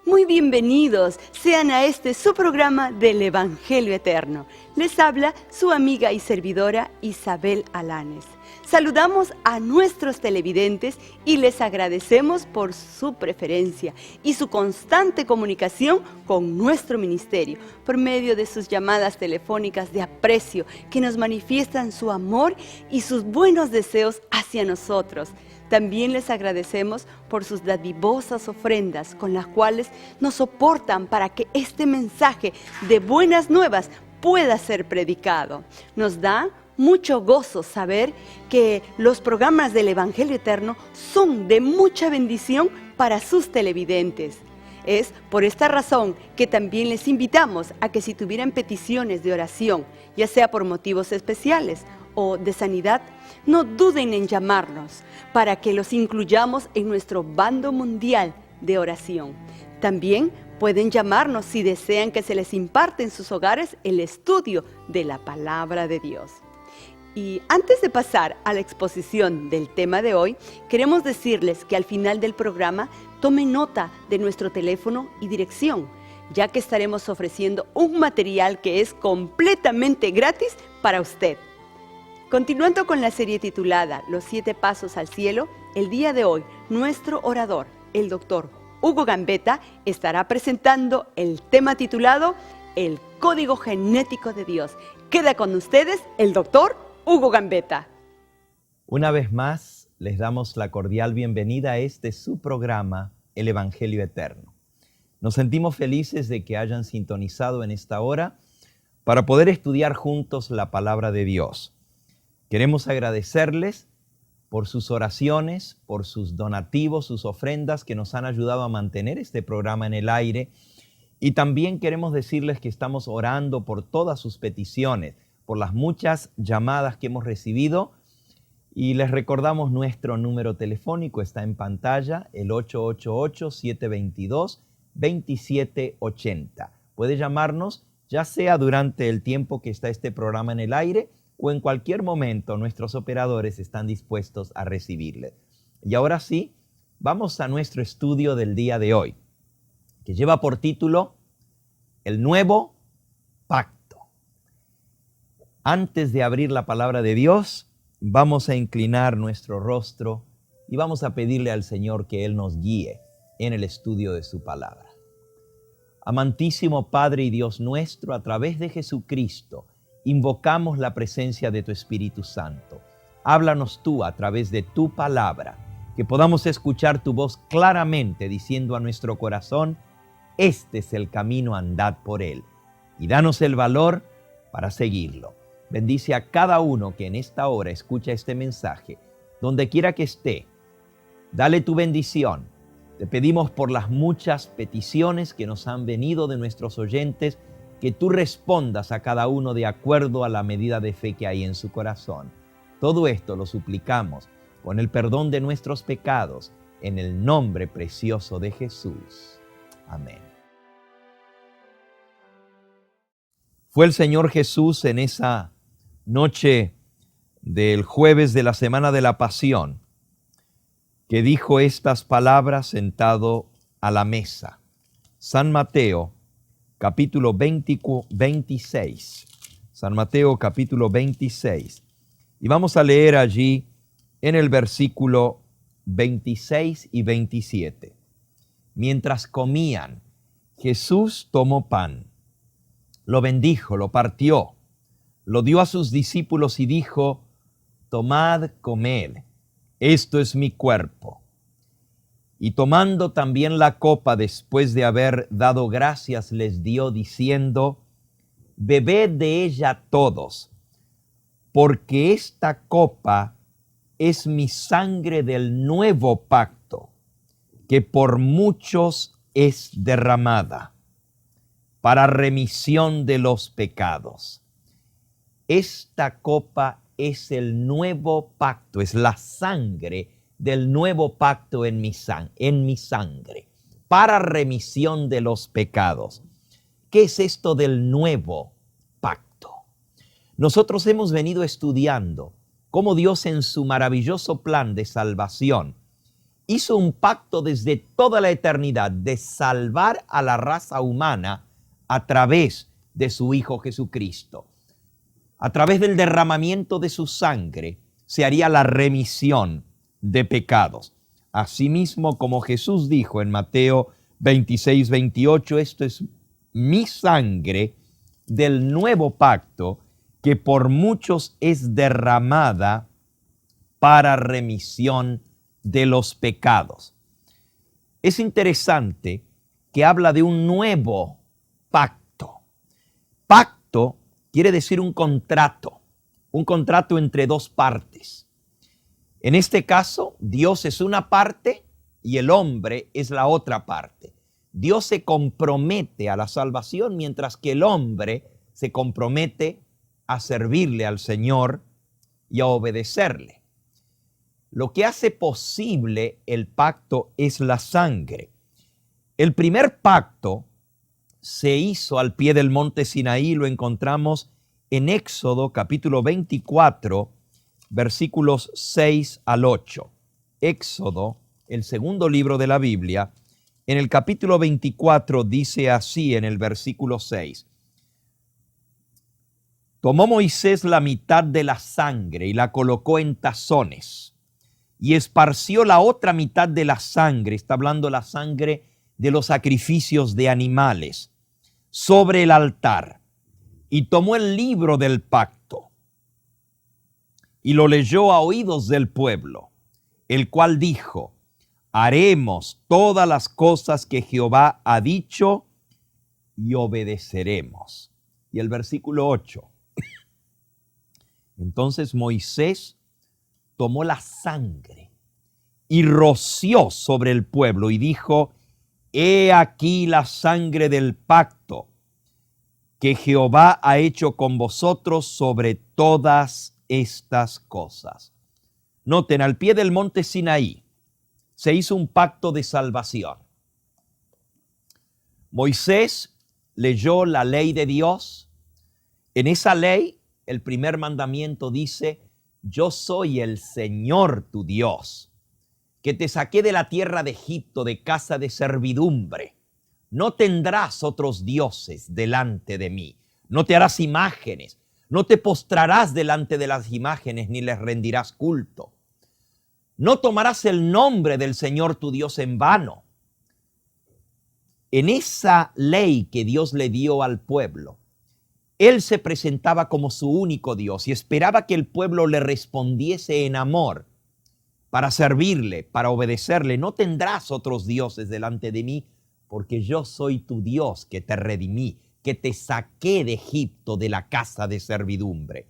Muy bienvenidos sean a este su programa del Evangelio Eterno. Les habla su amiga y servidora Isabel Alanes. Saludamos a nuestros televidentes y les agradecemos por su preferencia y su constante comunicación con nuestro ministerio por medio de sus llamadas telefónicas de aprecio que nos manifiestan su amor y sus buenos deseos hacia nosotros. También les agradecemos por sus dadivosas ofrendas con las cuales nos soportan para que este mensaje de buenas nuevas pueda ser predicado. Nos da mucho gozo saber que los programas del Evangelio Eterno son de mucha bendición para sus televidentes. Es por esta razón que también les invitamos a que si tuvieran peticiones de oración, ya sea por motivos especiales o de sanidad, no duden en llamarnos para que los incluyamos en nuestro bando mundial de oración. También pueden llamarnos si desean que se les imparte en sus hogares el estudio de la Palabra de Dios. Y antes de pasar a la exposición del tema de hoy, queremos decirles que al final del programa tomen nota de nuestro teléfono y dirección, ya que estaremos ofreciendo un material que es completamente gratis para usted. Continuando con la serie titulada Los 7 Pasos al Cielo, el día de hoy nuestro orador, el doctor Hugo Gambetta, estará presentando el tema titulado El Código Genético de Dios. Queda con ustedes el doctor Hugo Gambetta. Una vez más, les damos la cordial bienvenida a este su programa, El Evangelio Eterno. Nos sentimos felices de que hayan sintonizado en esta hora para poder estudiar juntos la palabra de Dios. Queremos agradecerles por sus oraciones, por sus donativos, sus ofrendas que nos han ayudado a mantener este programa en el aire. Y también queremos decirles que estamos orando por todas sus peticiones, por las muchas llamadas que hemos recibido. Y les recordamos nuestro número telefónico, está en pantalla, el 888-722-2780. Puede llamarnos ya sea durante el tiempo que está este programa en el aire, o en cualquier momento nuestros operadores están dispuestos a recibirle. Y ahora sí, vamos a nuestro estudio del día de hoy, que lleva por título El Nuevo Pacto. Antes de abrir la palabra de Dios, vamos a inclinar nuestro rostro y vamos a pedirle al Señor que Él nos guíe en el estudio de su palabra. Amantísimo Padre y Dios nuestro, a través de Jesucristo, invocamos la presencia de tu Espíritu Santo. Háblanos tú a través de tu palabra, que podamos escuchar tu voz claramente diciendo a nuestro corazón, este es el camino, andad por él. Y danos el valor para seguirlo. Bendice a cada uno que en esta hora escucha este mensaje, donde quiera que esté. Dale tu bendición. Te pedimos por las muchas peticiones que nos han venido de nuestros oyentes, que tú respondas a cada uno de acuerdo a la medida de fe que hay en su corazón. Todo esto lo suplicamos con el perdón de nuestros pecados, en el nombre precioso de Jesús. Amén. Fue el Señor Jesús en esa noche del jueves de la Semana de la Pasión, que dijo estas palabras sentado a la mesa. San Mateo, capítulo 26. San Mateo, capítulo 26. Y vamos a leer allí en el versículo 26 y 27. Mientras comían, Jesús tomó pan, lo bendijo, lo partió, lo dio a sus discípulos y dijo, tomad, comed, esto es mi cuerpo. Y tomando también la copa, después de haber dado gracias, les dio, diciendo, bebed de ella todos, porque esta copa es mi sangre del nuevo pacto, que por muchos es derramada, para remisión de los pecados. Esta copa es el nuevo pacto, es la sangre del nuevo pacto en mi sangre, para remisión de los pecados. ¿Qué es esto del nuevo pacto? Nosotros hemos venido estudiando cómo Dios en su maravilloso plan de salvación hizo un pacto desde toda la eternidad de salvar a la raza humana a través de su Hijo Jesucristo. A través del derramamiento de su sangre se haría la remisión de pecados. Asimismo, como Jesús dijo en Mateo 26, 28, esto es mi sangre del nuevo pacto que por muchos es derramada para remisión de los pecados. Es interesante que habla de un nuevo pacto. Pacto quiere decir un contrato entre dos partes. En este caso, Dios es una parte y el hombre es la otra parte. Dios se compromete a la salvación mientras que el hombre se compromete a servirle al Señor y a obedecerle. Lo que hace posible el pacto es la sangre. El primer pacto se hizo al pie del monte Sinaí, lo encontramos en Éxodo capítulo 24, versículos 6 al 8. Éxodo, el segundo libro de la Biblia, en el capítulo 24 dice así en el versículo 6. Tomó Moisés la mitad de la sangre y la colocó en tazones y esparció la otra mitad de la sangre, está hablando la sangre de los sacrificios de animales, sobre el altar. Y tomó el libro del pacto y lo leyó a oídos del pueblo, el cual dijo, haremos todas las cosas que Jehová ha dicho y obedeceremos. Y el versículo 8. Entonces Moisés tomó la sangre y roció sobre el pueblo y dijo, he aquí la sangre del pacto que Jehová ha hecho con vosotros sobre todas estas cosas. Noten, al pie del monte Sinaí se hizo un pacto de salvación. Moisés leyó la ley de Dios. En esa ley, el primer mandamiento dice, yo soy el Señor tu Dios, que te saqué de la tierra de Egipto, de casa de servidumbre. No tendrás otros dioses delante de mí. No te harás imágenes. No te postrarás delante de las imágenes ni les rendirás culto. No tomarás el nombre del Señor tu Dios en vano. En esa ley que Dios le dio al pueblo, Él se presentaba como su único Dios y esperaba que el pueblo le respondiese en amor para servirle, para obedecerle. No tendrás otros dioses delante de mí, porque yo soy tu Dios que te redimí, que te saqué de Egipto, de la casa de servidumbre.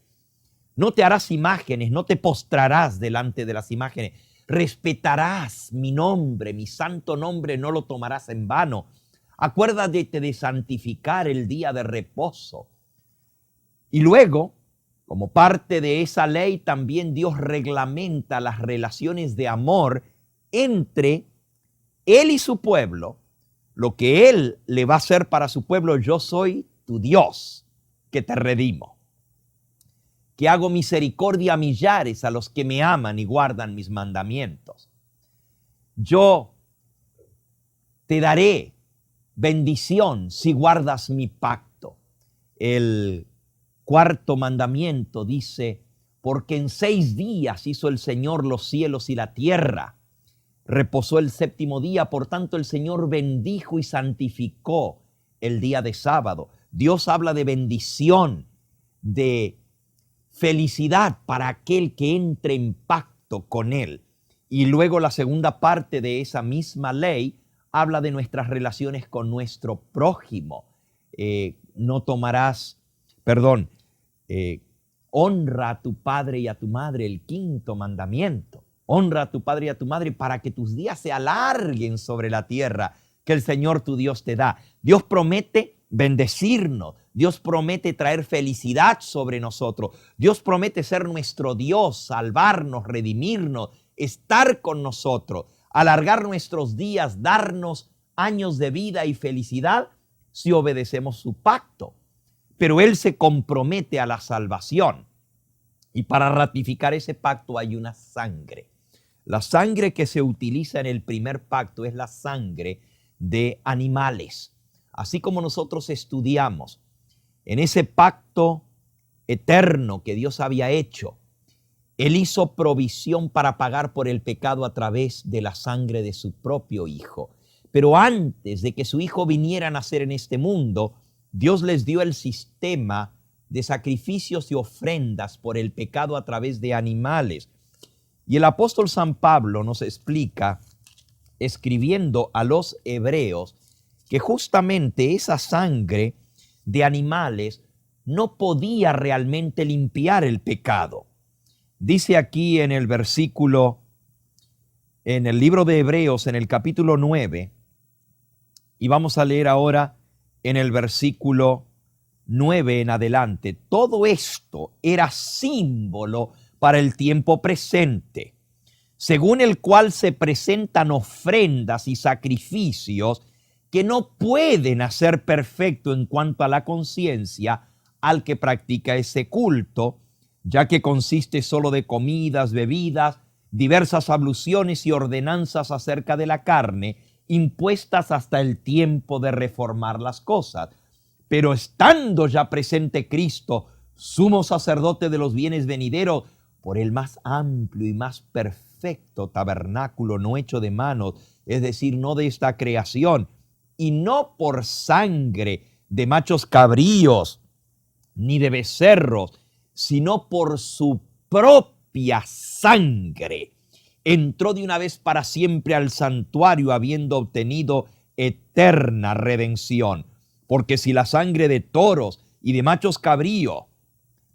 No te harás imágenes, no te postrarás delante de las imágenes. Respetarás mi nombre, mi santo nombre no lo tomarás en vano. Acuérdate de santificar el día de reposo. Y luego, como parte de esa ley, también Dios reglamenta las relaciones de amor entre Él y su pueblo, lo que Él le va a hacer para su pueblo. Yo soy tu Dios, que te redimo, que hago misericordia a millares a los que me aman y guardan mis mandamientos. Yo te daré bendición si guardas mi pacto. El cuarto mandamiento dice, porque en 6 días hizo el Señor los cielos y la tierra. Reposó el séptimo día, por tanto el Señor bendijo y santificó el día de sábado. Dios habla de bendición, de felicidad para aquel que entre en pacto con Él. Y luego la segunda parte de esa misma ley habla de nuestras relaciones con nuestro prójimo. Honra a tu padre y a tu madre, el quinto mandamiento. Honra a tu padre y a tu madre para que tus días se alarguen sobre la tierra que el Señor tu Dios te da. Dios promete bendecirnos. Dios promete traer felicidad sobre nosotros. Dios promete ser nuestro Dios, salvarnos, redimirnos, estar con nosotros, alargar nuestros días, darnos años de vida y felicidad si obedecemos su pacto. Pero Él se compromete a la salvación. Y para ratificar ese pacto hay una sangre. La sangre que se utiliza en el primer pacto es la sangre de animales. Así como nosotros estudiamos en ese pacto eterno que Dios había hecho, Él hizo provisión para pagar por el pecado a través de la sangre de su propio Hijo. Pero antes de que su Hijo viniera a nacer en este mundo, Dios les dio el sistema de sacrificios y ofrendas por el pecado a través de animales. Y el apóstol San Pablo nos explica, escribiendo a los hebreos, que justamente esa sangre de animales no podía realmente limpiar el pecado. Dice aquí en el versículo, en el libro de Hebreos, en el capítulo 9, y vamos a leer ahora en el versículo 9 en adelante, todo esto era símbolo para el tiempo presente, según el cual se presentan ofrendas y sacrificios que no pueden hacer perfecto en cuanto a la conciencia al que practica ese culto, ya que consiste solo de comidas, bebidas, diversas abluciones y ordenanzas acerca de la carne, impuestas hasta el tiempo de reformar las cosas. Pero estando ya presente Cristo, sumo sacerdote de los bienes venideros, por el más amplio y más perfecto tabernáculo no hecho de manos, es decir, no de esta creación, y no por sangre de machos cabríos, ni de becerros, sino por su propia sangre, entró de una vez para siempre al santuario, habiendo obtenido eterna redención. Porque si la sangre de toros y de machos cabríos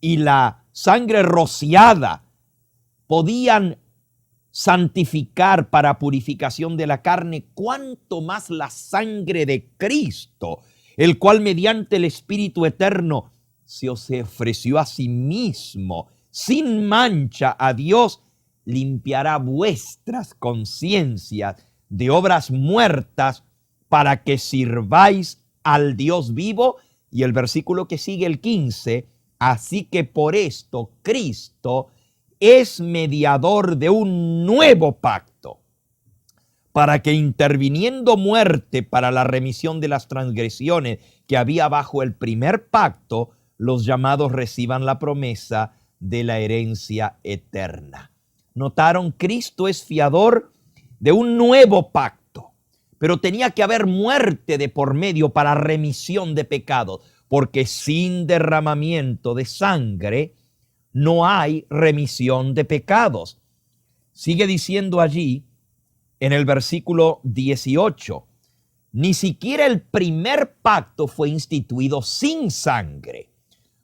y la sangre rociada podían santificar para purificación de la carne, cuánto más la sangre de Cristo, el cual mediante el Espíritu eterno se ofreció a sí mismo sin mancha a Dios, limpiará vuestras conciencias de obras muertas para que sirváis al Dios vivo. Y el versículo que sigue, el 15, así que por esto Cristo es mediador de un nuevo pacto, para que interviniendo muerte para la remisión de las transgresiones que había bajo el primer pacto, los llamados reciban la promesa de la herencia eterna. Notaron, Cristo es fiador de un nuevo pacto, pero tenía que haber muerte de por medio para remisión de pecados, porque sin derramamiento de sangre no hay remisión de pecados. Sigue diciendo allí en el versículo 18, ni siquiera el primer pacto fue instituido sin sangre,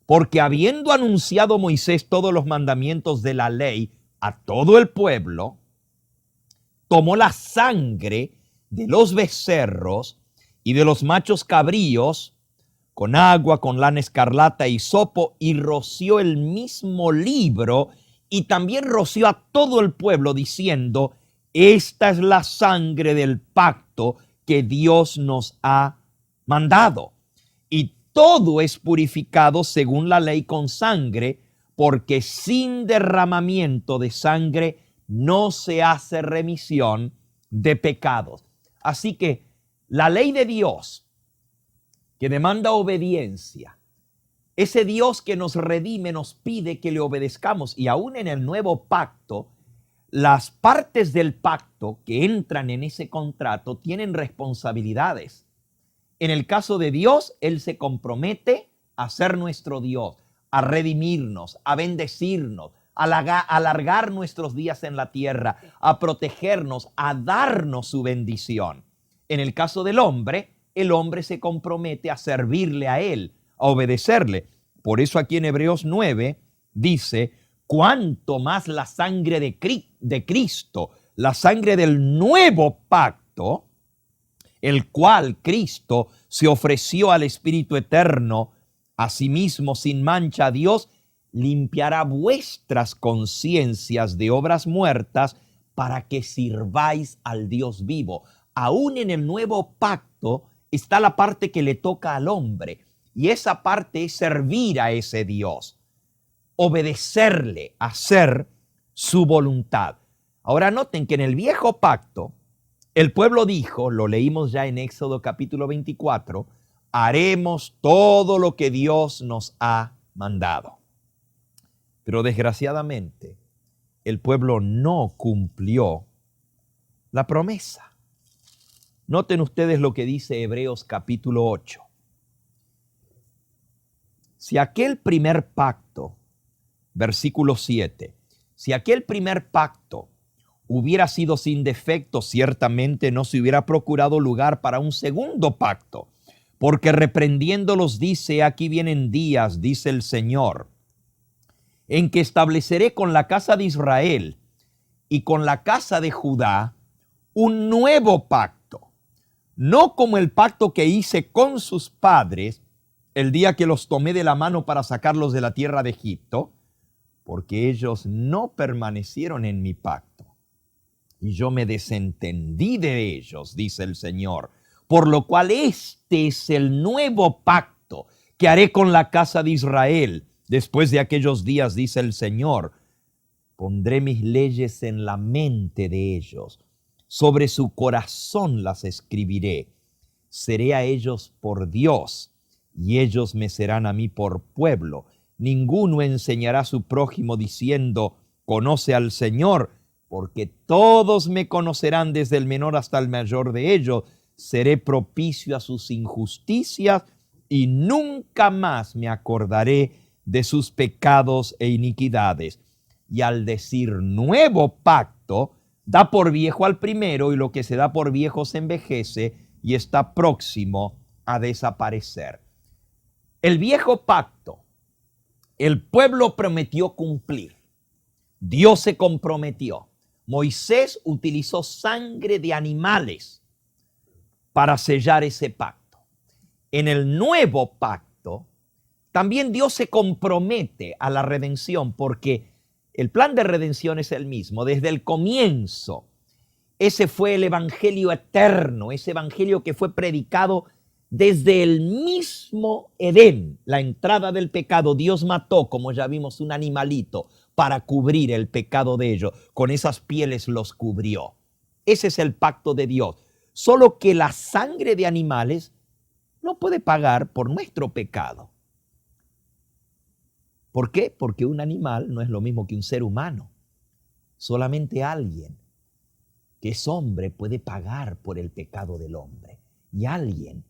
porque habiendo anunciado Moisés todos los mandamientos de la ley a todo el pueblo, tomó la sangre de los becerros y de los machos cabríos con agua, con lana escarlata y hisopo, y roció el mismo libro, y también roció a todo el pueblo, diciendo, esta es la sangre del pacto que Dios nos ha mandado. Y todo es purificado según la ley con sangre, porque sin derramamiento de sangre no se hace remisión de pecados. Así que la ley de Dios, que demanda obediencia, ese Dios que nos redime nos pide que le obedezcamos, y aún en el nuevo pacto, las partes del pacto que entran en ese contrato tienen responsabilidades. En el caso de Dios, Él se compromete a ser nuestro Dios, a redimirnos, a bendecirnos, a alargar nuestros días en la tierra, a protegernos, a darnos su bendición. En el caso del hombre, el hombre se compromete a servirle a Él, a obedecerle. Por eso aquí en Hebreos 9 dice, cuánto más la sangre de Cristo, la sangre del nuevo pacto, el cual Cristo se ofreció al Espíritu eterno, a sí mismo sin mancha a Dios, limpiará vuestras conciencias de obras muertas para que sirváis al Dios vivo. Aún en el nuevo pacto está la parte que le toca al hombre, y esa parte es servir a ese Dios, obedecerle, hacer su voluntad. Ahora noten que en el viejo pacto, el pueblo dijo, lo leímos ya en Éxodo capítulo 24, haremos todo lo que Dios nos ha mandado. Pero desgraciadamente, el pueblo no cumplió la promesa. Noten ustedes lo que dice Hebreos capítulo 8. Si aquel primer pacto, versículo 7, si aquel primer pacto hubiera sido sin defecto, ciertamente no se hubiera procurado lugar para un segundo pacto, porque reprendiéndolos dice, aquí vienen días, dice el Señor, en que estableceré con la casa de Israel y con la casa de Judá un nuevo pacto, no como el pacto que hice con sus padres el día que los tomé de la mano para sacarlos de la tierra de Egipto, porque ellos no permanecieron en mi pacto. Y yo me desentendí de ellos, dice el Señor, por lo cual este es el nuevo pacto que haré con la casa de Israel. Después de aquellos días, dice el Señor, pondré mis leyes en la mente de ellos, sobre su corazón las escribiré. Seré a ellos por Dios, y ellos me serán a mí por pueblo. Ninguno enseñará a su prójimo diciendo, conoce al Señor, porque todos me conocerán desde el menor hasta el mayor de ellos. Seré propicio a sus injusticias y nunca más me acordaré de sus pecados e iniquidades. Y al decir nuevo pacto, da por viejo al primero, y lo que se da por viejo se envejece y está próximo a desaparecer. El viejo pacto, el pueblo prometió cumplir. Dios se comprometió. Moisés utilizó sangre de animales para sellar ese pacto. En el nuevo pacto, también Dios se compromete a la redención, porque el plan de redención es el mismo. Desde el comienzo, ese fue el evangelio eterno, ese evangelio que fue predicado desde el mismo Edén. La entrada del pecado, Dios mató, como ya vimos, un animalito para cubrir el pecado de ellos. Con esas pieles los cubrió. Ese es el pacto de Dios. Solo que la sangre de animales no puede pagar por nuestro pecado. ¿Por qué? Porque un animal no es lo mismo que un ser humano. Solamente alguien que es hombre puede pagar por el pecado del hombre. Y alguien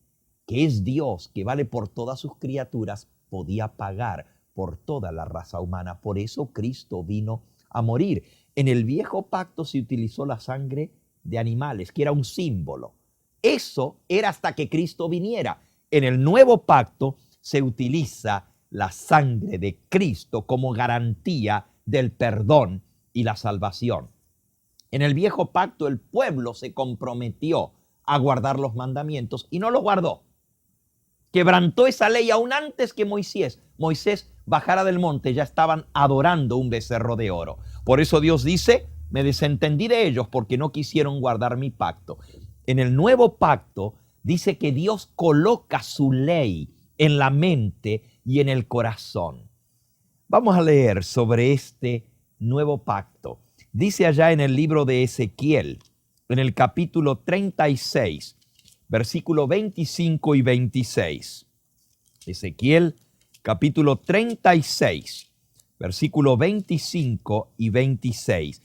que es Dios, que vale por todas sus criaturas, podía pagar por toda la raza humana. Por eso Cristo vino a morir. En el viejo pacto se utilizó la sangre de animales, que era un símbolo. Eso era hasta que Cristo viniera. En el nuevo pacto se utiliza la sangre de Cristo como garantía del perdón y la salvación. En el viejo pacto el pueblo se comprometió a guardar los mandamientos y no los guardó. Quebrantó esa ley aún antes que Moisés bajara del monte. Ya estaban adorando un becerro de oro. Por eso Dios dice, me desentendí de ellos porque no quisieron guardar mi pacto. En el nuevo pacto dice que Dios coloca su ley en la mente y en el corazón. Vamos a leer sobre este nuevo pacto. Dice allá en el libro de Ezequiel, en el capítulo 36, versículo 25 y 26. Ezequiel, capítulo 36, versículo 25 y 26.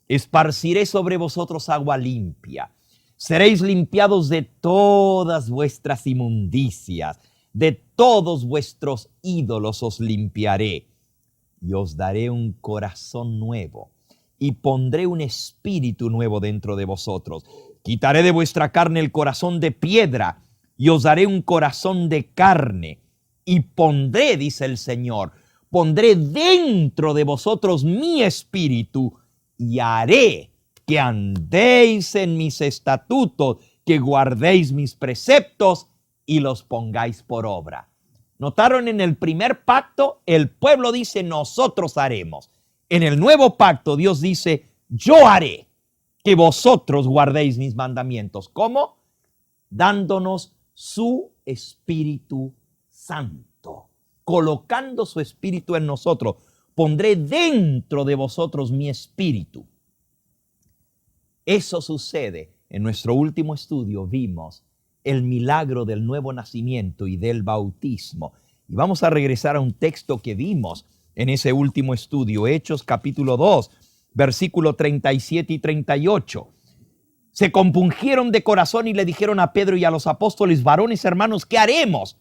Esparciré sobre vosotros agua limpia. Seréis limpiados de todas vuestras inmundicias. De todos vuestros ídolos os limpiaré. Y os daré un corazón nuevo. Y pondré un espíritu nuevo dentro de vosotros. Quitaré de vuestra carne el corazón de piedra y os daré un corazón de carne. Y pondré, dice el Señor, pondré dentro de vosotros mi espíritu y haré que andéis en mis estatutos, que guardéis mis preceptos y los pongáis por obra. ¿Notaron? En el primer pacto el pueblo dice nosotros haremos. En el nuevo pacto Dios dice yo haré que vosotros guardéis mis mandamientos. ¿Cómo? Dándonos su Espíritu Santo, colocando su Espíritu en nosotros. Pondré dentro de vosotros mi Espíritu. Eso sucede. En nuestro último estudio vimos el milagro del nuevo nacimiento y del bautismo. Y vamos a regresar a un texto que vimos en ese último estudio, Hechos capítulo 2, versículo 37 y 38. Se compungieron de corazón y le dijeron a Pedro y a los apóstoles: varones hermanos, ¿qué haremos?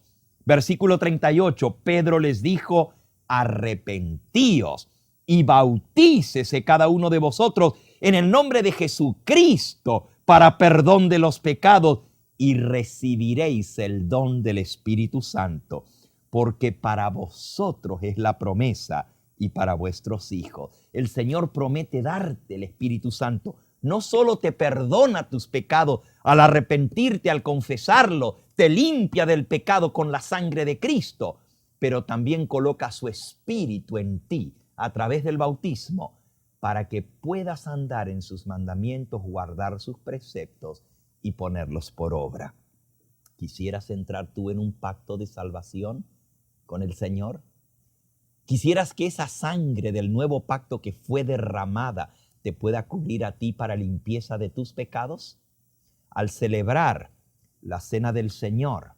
Versículo 38, Pedro les dijo: arrepentíos y bautícese cada uno de vosotros en el nombre de Jesucristo para perdón de los pecados, y recibiréis el don del Espíritu Santo, porque para vosotros es la promesa y para vuestros hijos. El Señor promete darte el Espíritu Santo. No solo te perdona tus pecados al arrepentirte, al confesarlo, te limpia del pecado con la sangre de Cristo, pero también coloca su Espíritu en ti a través del bautismo para que puedas andar en sus mandamientos, guardar sus preceptos y ponerlos por obra. ¿Quisieras entrar tú en un pacto de salvación con el Señor? ¿Quisieras que esa sangre del nuevo pacto que fue derramada te pueda cubrir a ti para limpieza de tus pecados? Al celebrar la cena del Señor,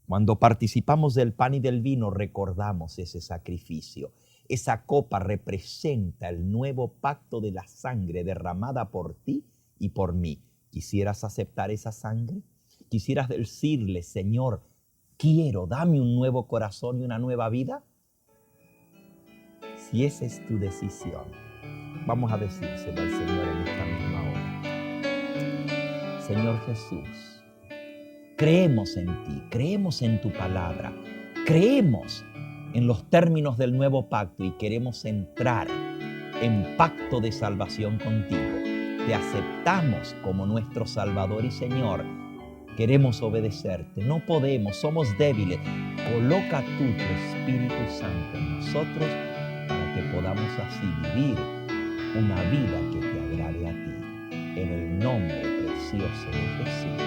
cuando participamos del pan y del vino, recordamos ese sacrificio. Esa copa representa el nuevo pacto de la sangre derramada por ti y por mí. ¿Quisieras aceptar esa sangre? ¿Quisieras decirle: Señor, quiero, dame un nuevo corazón y una nueva vida? Si esa es tu decisión, vamos a decírselo al Señor en esta misma hora. Señor Jesús, creemos en ti, creemos en tu palabra, creemos en los términos del nuevo pacto y queremos entrar en pacto de salvación contigo. Te aceptamos como nuestro Salvador y Señor. Queremos obedecerte, no podemos, somos débiles. Coloca tú tu Espíritu Santo en nosotros para que podamos así vivir una vida que te agrade a ti. En el nombre precioso de Jesús.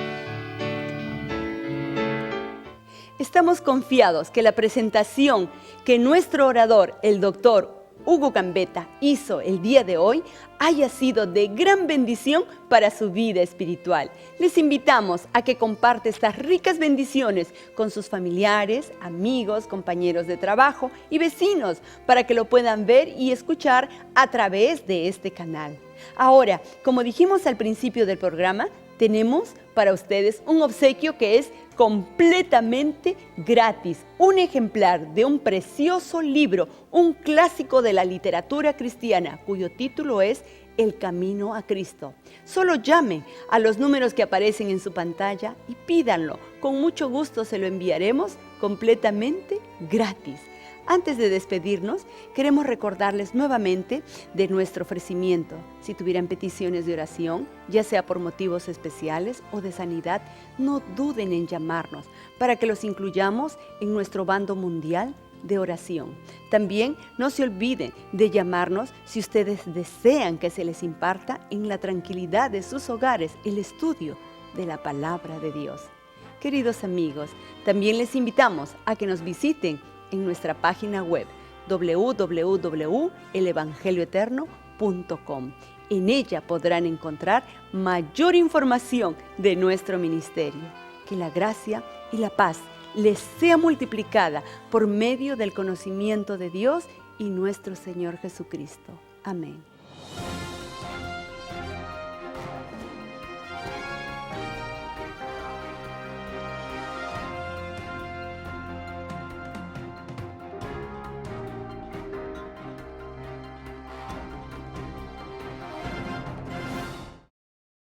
Estamos confiados que la presentación que nuestro orador, el doctor Hugo Gambetta, hizo el día de hoy haya sido de gran bendición para su vida espiritual. Les invitamos a que comparte estas ricas bendiciones con sus familiares, amigos, compañeros de trabajo y vecinos para que lo puedan ver y escuchar a través de este canal. Ahora, como dijimos al principio del programa, tenemos para ustedes un obsequio que es completamente gratis. Un ejemplar de un precioso libro, un clásico de la literatura cristiana, cuyo título es El Camino a Cristo. Solo llame a los números que aparecen en su pantalla y pídanlo. Con mucho gusto se lo enviaremos completamente gratis. Antes de despedirnos, queremos recordarles nuevamente de nuestro ofrecimiento. Si tuvieran peticiones de oración, ya sea por motivos especiales o de sanidad, no duden en llamarnos para que los incluyamos en nuestro bando mundial de oración. También no se olviden de llamarnos si ustedes desean que se les imparta en la tranquilidad de sus hogares el estudio de la palabra de Dios. Queridos amigos, también les invitamos a que nos visiten en nuestra página web www.elevangelioeterno.com. En ella podrán encontrar mayor información de nuestro ministerio. Que la gracia y la paz les sea multiplicada por medio del conocimiento de Dios y nuestro Señor Jesucristo. Amén.